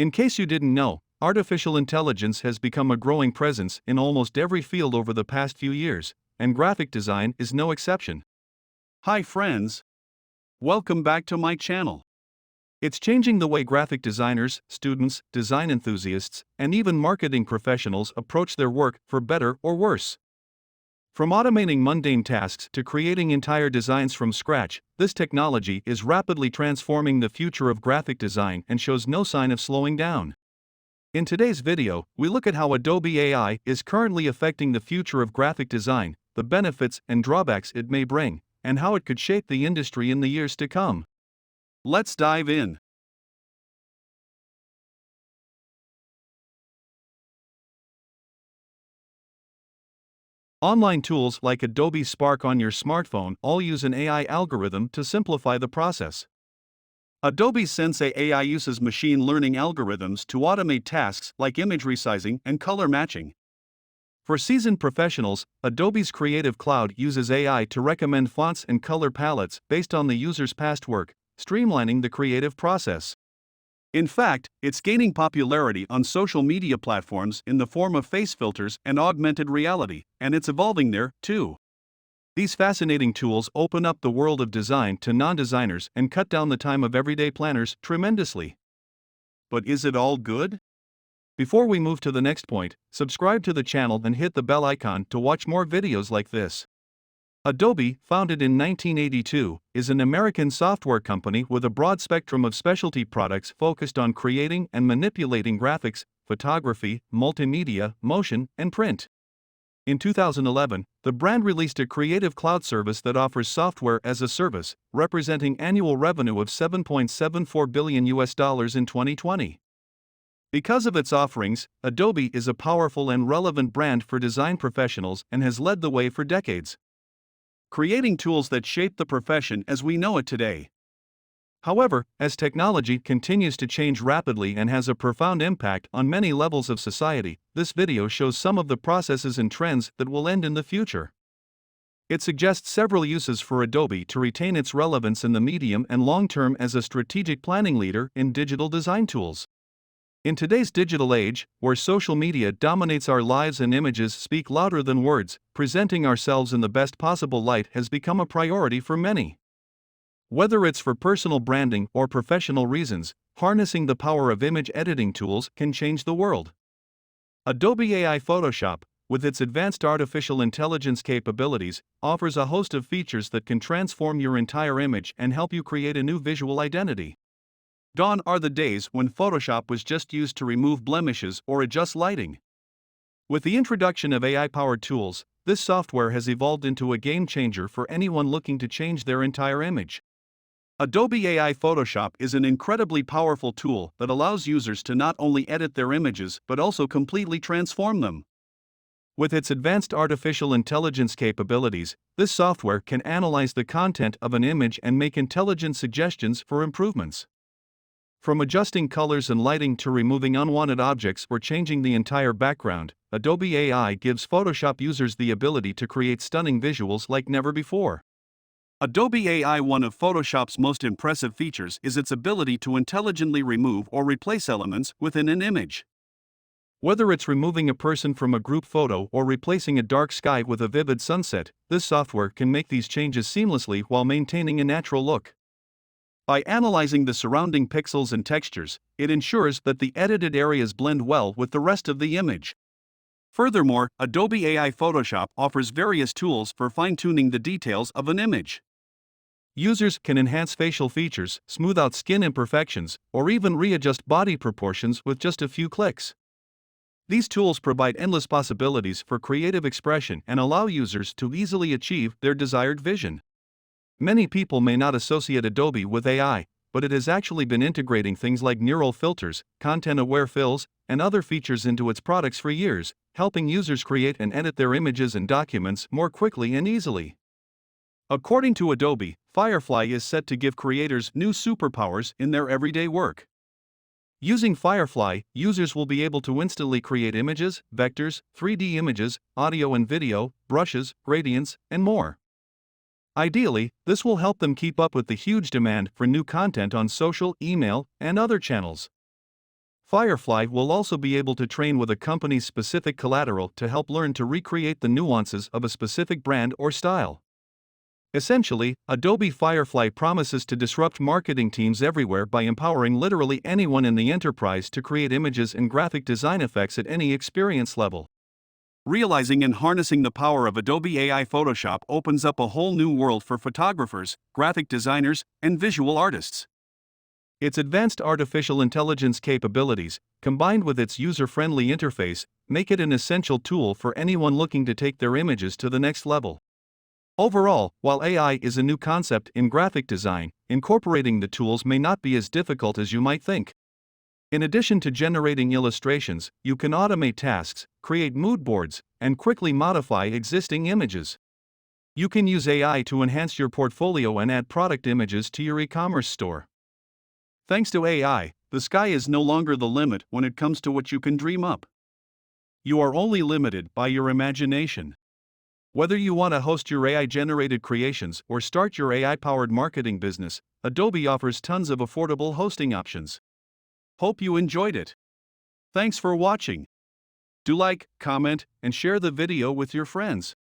In case you didn't know, artificial intelligence has become a growing presence in almost every field over the past few years, and graphic design is no exception. Hi friends! Welcome back to my channel. It's changing the way graphic designers, students, design enthusiasts, and even marketing professionals approach their work, for better or worse. From automating mundane tasks to creating entire designs from scratch, this technology is rapidly transforming the future of graphic design and shows no sign of slowing down. In today's video, we look at how Adobe AI is currently affecting the future of graphic design, the benefits and drawbacks it may bring, and how it could shape the industry in the years to come. Let's dive in. Online tools like Adobe Spark on your smartphone all use an AI algorithm to simplify the process. Adobe Sensei AI uses machine learning algorithms to automate tasks like image resizing and color matching. For seasoned professionals, Adobe's Creative Cloud uses AI to recommend fonts and color palettes based on the user's past work, streamlining the creative process. In fact, it's gaining popularity on social media platforms in the form of face filters and augmented reality, and it's evolving there, too. These fascinating tools open up the world of design to non-designers and cut down the time of everyday planners tremendously. But is it all good? Before we move to the next point, subscribe to the channel and hit the bell icon to watch more videos like this. Adobe, founded in 1982, is an American software company with a broad spectrum of specialty products focused on creating and manipulating graphics, photography, multimedia, motion, and print. In 2011, the brand released a Creative Cloud service that offers software as a service, representing annual revenue of $7.74 billion in 2020. Because of its offerings, Adobe is a powerful and relevant brand for design professionals and has led the way for decades, creating tools that shape the profession as we know it today. However, as technology continues to change rapidly and has a profound impact on many levels of society, this video shows some of the processes and trends that will end in the future. It suggests several uses for Adobe to retain its relevance in the medium and long term as a strategic planning leader in digital design tools. In today's digital age, where social media dominates our lives and images speak louder than words, presenting ourselves in the best possible light has become a priority for many. Whether it's for personal branding or professional reasons, harnessing the power of image editing tools can change the world. Adobe AI Photoshop, with its advanced artificial intelligence capabilities, offers a host of features that can transform your entire image and help you create a new visual identity. Gone are the days when Photoshop was just used to remove blemishes or adjust lighting. With the introduction of AI-powered tools, this software has evolved into a game changer for anyone looking to change their entire image. Adobe AI Photoshop is an incredibly powerful tool that allows users to not only edit their images but also completely transform them. With its advanced artificial intelligence capabilities, this software can analyze the content of an image and make intelligent suggestions for improvements. From adjusting colors and lighting to removing unwanted objects or changing the entire background, Adobe AI gives Photoshop users the ability to create stunning visuals like never before. Adobe AI, one of Photoshop's most impressive features, is its ability to intelligently remove or replace elements within an image. Whether it's removing a person from a group photo or replacing a dark sky with a vivid sunset, this software can make these changes seamlessly while maintaining a natural look. By analyzing the surrounding pixels and textures, it ensures that the edited areas blend well with the rest of the image. Furthermore, Adobe AI Photoshop offers various tools for fine-tuning the details of an image. Users can enhance facial features, smooth out skin imperfections, or even readjust body proportions with just a few clicks. These tools provide endless possibilities for creative expression and allow users to easily achieve their desired vision. Many people may not associate Adobe with AI, but it has actually been integrating things like neural filters, content-aware fills, and other features into its products for years, helping users create and edit their images and documents more quickly and easily. According to Adobe, Firefly is set to give creators new superpowers in their everyday work. Using Firefly, users will be able to instantly create images, vectors, 3D images, audio and video, brushes, gradients, and more. Ideally, this will help them keep up with the huge demand for new content on social, email, and other channels. Firefly will also be able to train with a company's specific collateral to help learn to recreate the nuances of a specific brand or style. Essentially, Adobe Firefly promises to disrupt marketing teams everywhere by empowering literally anyone in the enterprise to create images and graphic design effects at any experience level. Realizing and harnessing the power of Adobe AI Photoshop opens up a whole new world for photographers, graphic designers, and visual artists. Its advanced artificial intelligence capabilities, combined with its user-friendly interface, make it an essential tool for anyone looking to take their images to the next level. Overall, while AI is a new concept in graphic design, incorporating the tools may not be as difficult as you might think. In addition to generating illustrations, you can automate tasks, create mood boards, and quickly modify existing images. You can use AI to enhance your portfolio and add product images to your e-commerce store. Thanks to AI, the sky is no longer the limit when it comes to what you can dream up. You are only limited by your imagination. Whether you want to host your AI-generated creations or start your AI-powered marketing business, Adobe offers tons of affordable hosting options. Hope you enjoyed it. Thanks for watching. Do like, comment, and share the video with your friends.